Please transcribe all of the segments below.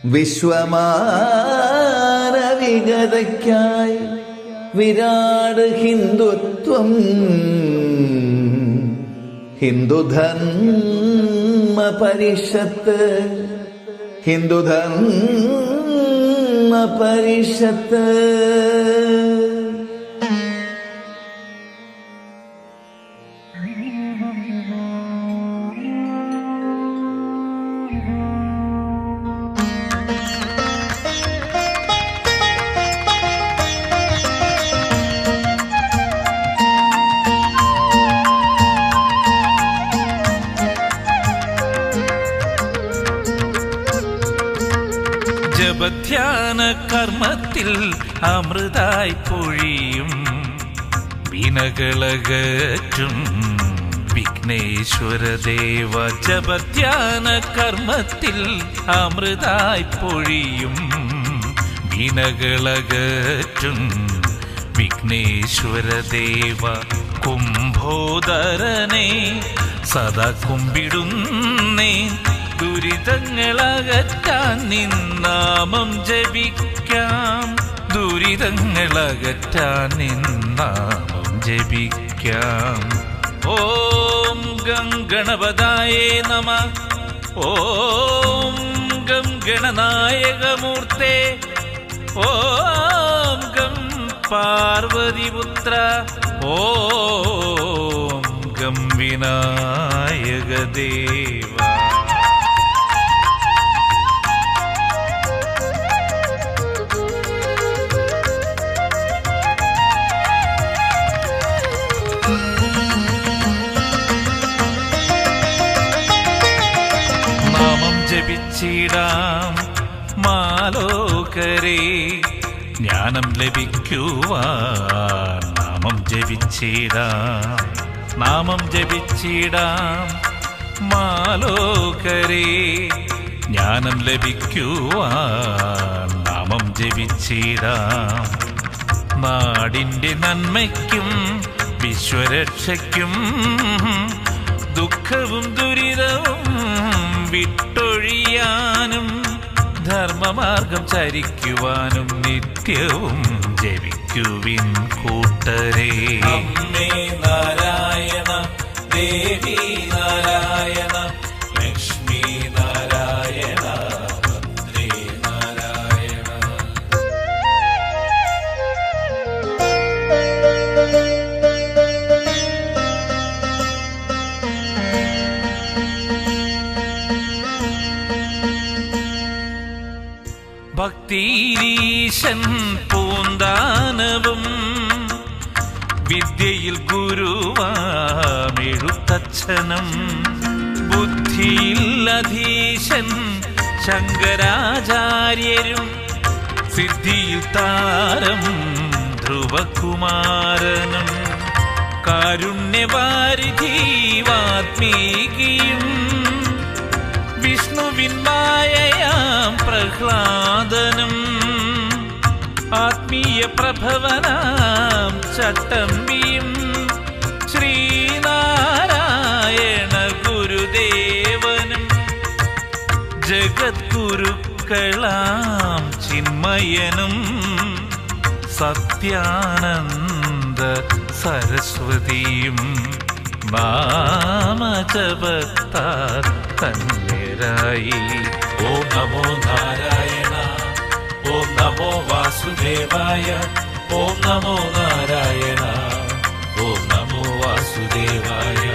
വിശ്വമാനവികതയ്ക്കായി വിരാട് ഹിന്ദുത്വം ഹിന്ദുധർമ്മ പരിഷത്ത് ഹിന്ദുധർമ്മ പരിഷത്ത്. ജപധ്യാന കർമ്മത്തിൽ അമൃതായി പൊഴിയും വിനകളകറ്റും വിഘ്നേശ്വരദേവ. ജപധ്യാന കർമ്മത്തിൽ അമൃതായി പൊഴിയും വിനകളകറ്റും വിഘ്നേശ്വരദേവ. കുംഭോദരനെ സദാ കുമ്പിടുന്നേ, ദുരിതങ്ങളകറ്റാൻ നിന്നാമം ജപിക്കാം, ദുരിതങ്ങളകറ്റാൻ നിന്നാമം ജപിക്കാം. ഓം ഗം ഗണപതായേ നമഃ. ഓം ഗം ഗണനായകമൂർത്തേ. ഓം ഗം പാർവതിപുത്ര. ഓം ഗം വിനായകദേവ. ജപിച്ചിടാം മാലോകരേ, ജ്ഞാനം ലഭിക്കുവാൻ നാമം ജപിച്ചിടാം, നാമം ജപിച്ചിടാം മാലോകരേ, ജ്ഞാനം ലഭിക്കുവാൻ നാമം ജപിച്ചിടാം. നാടിൻ്റെ നന്മയ്ക്കും വിശ്വരക്ഷയ്ക്കും ദുഃഖവും ദുരിതവും വിട്ടൊഴിയാനും ധർമ്മമാർഗം ചരിക്കുവാനും നിത്യവും ജപിക്കുവിൻ കൂട്ടരേ. അമ്മേ നാരായണ, ദേവി നാരായണ, ലക്ഷ്മി നാരായണ, ഭദ്രേ നാരായണ. ഭക്തിരീശൻ പൂന്താനവും വിദ്യയിൽ ഗുരുവാമെഴുത്തച്ഛനും ബുദ്ധിയിൽ അധീശൻ ശങ്കരാചാര്യരും സിദ്ധിയിൽ താരം ധ്രുവകുമാരനും കാരുണ്യവാരിധി വാത്മീകിയും വിഷ്ണുവിൻ മായയാം പ്രഹ്ലാദനും ആത്മീയ പ്രഭവനാം ചട്ടമ്പിയും ശ്രീനാരായണ ഗുരുദേവനും ജഗദ്ഗുരുക്കളാം ചിന്മയനും സത്യാനന്ദ സരസ്വതിയും നാമജപത്താൽ തന്മേരായി. ഓം നമോ നാരായണ, ഓം നമോ വാസുദേവായ, ഓം നമോ നാരായണ, ഓം നമോ വാസുദേവായ.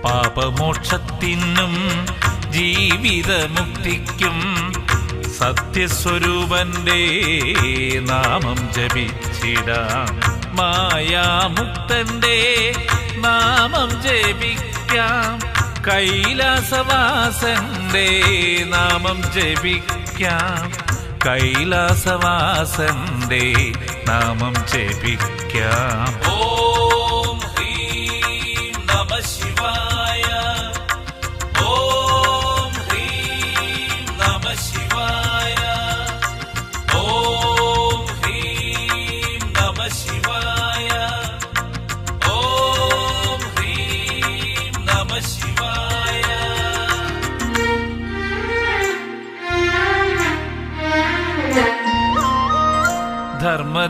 പാപമോക്ഷത്തിനും ജീവിതമുക്തിക്കും സത്യസ്വരൂപന്റെ നാമം ജപിച്ചിടാം, മായാമുക്തന്റെ നാമം ജപിക്കാം, കൈലാസവാസന്റെ നാമം ജപിക്കാം, കൈലാസവാസന്റെ നാമം ജപിക്കാം. ഓം ഹ്രീം നമഃ ശിവായ, ഓം ഹ്രീം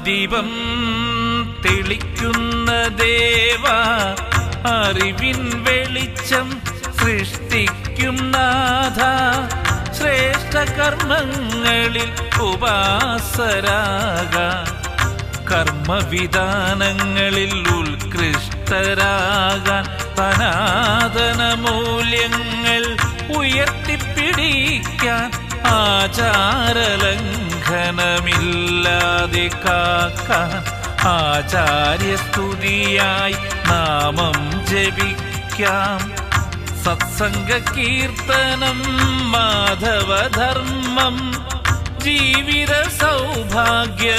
ആത്മദീപം തെളിക്കുന്ന ദേവ, അറിവിൻ വെളിച്ചം സൃഷ്ടിക്കും നാഥ, ശ്രേഷ്ഠ കർമ്മങ്ങളിൽ ഉപാസരാകാൻ, കർമ്മവിധാനങ്ങളിൽ ഉത്കൃഷ്ടരാകാൻ, സനാതന മൂല്യങ്ങൾ ഉയർത്തിപ്പിടിക്കാൻ, ആചാരലംഘനമില്ലാതെ കാക്കാൻ, ആചാര്യസ്തുതിയായി നാമം ജപിക്കാം. സത്സംഗ കീർത്തനം മാധവധർമ്മം, ജീവിത സൗഭാഗ്യ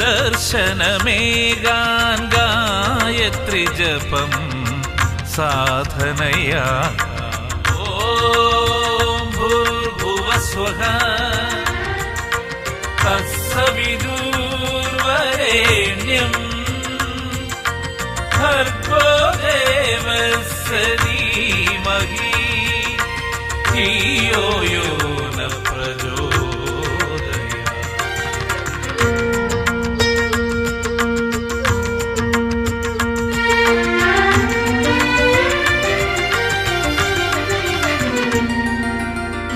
ദർശനമേകാൻ, ഗായത്രി ജപം സാധനയാ. ഓം ഭൂർഭുവസ്വഃ തത്സവിതുർവരേണ്യം ഭർഗോ ദേവസ്യ ധീമഹി ധിയോ യോ ന പ്രചോദയാത്.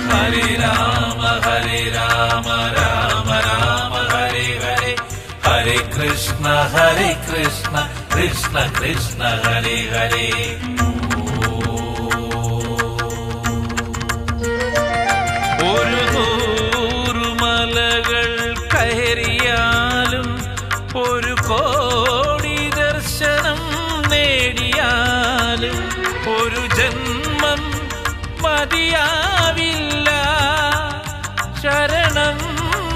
ഹരേ രാമ രാമ രാമ ഹരേ ഹരേ, ഹരേ കൃഷ്ണ കൃഷ്ണ കൃഷ്ണ ഹരേ ഹരേ. ഒരു നൂറുമലകൾ കയറിയാലും, ഒരു കോടി ദർശനം നേടിയാലും, ഒരു ജന്മം മതിയാവില്ല, ശരണം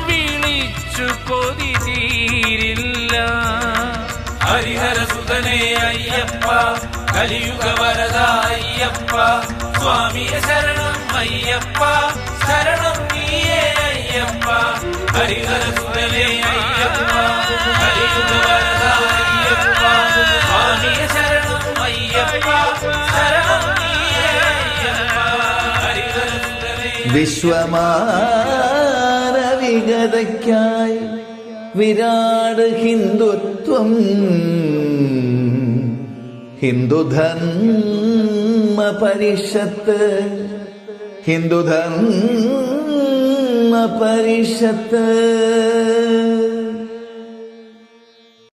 വിളിച്ചു കൊതി തീരില്ല. ഹരിഹരസുതനേ അയ്യപ്പ, കലിയുഗ വരദ അയ്യപ്പ, സ്വാമിയെ ശരണം അയ്യപ്പ, ശരണം നീയേ അയ്യപ്പ. ഹരിഹരസുതനേ അയ്യപ്പ, കലിയുഗ വരദ അയ്യപ്പ, സ്വാമിയെ ശരണം അയ്യപ്പ, ശരണം നീയേ അയ്യപ്പ. ഹരിഹരസുതനേ വിശ്വമാനവികതയ്ക്കായി വിരാട് ഹിന്ദുത്വം, ഹിന്ദുധർമ്മ പരിഷത്ത്, ഹിന്ദുധർമ്മ പരിഷത്ത്.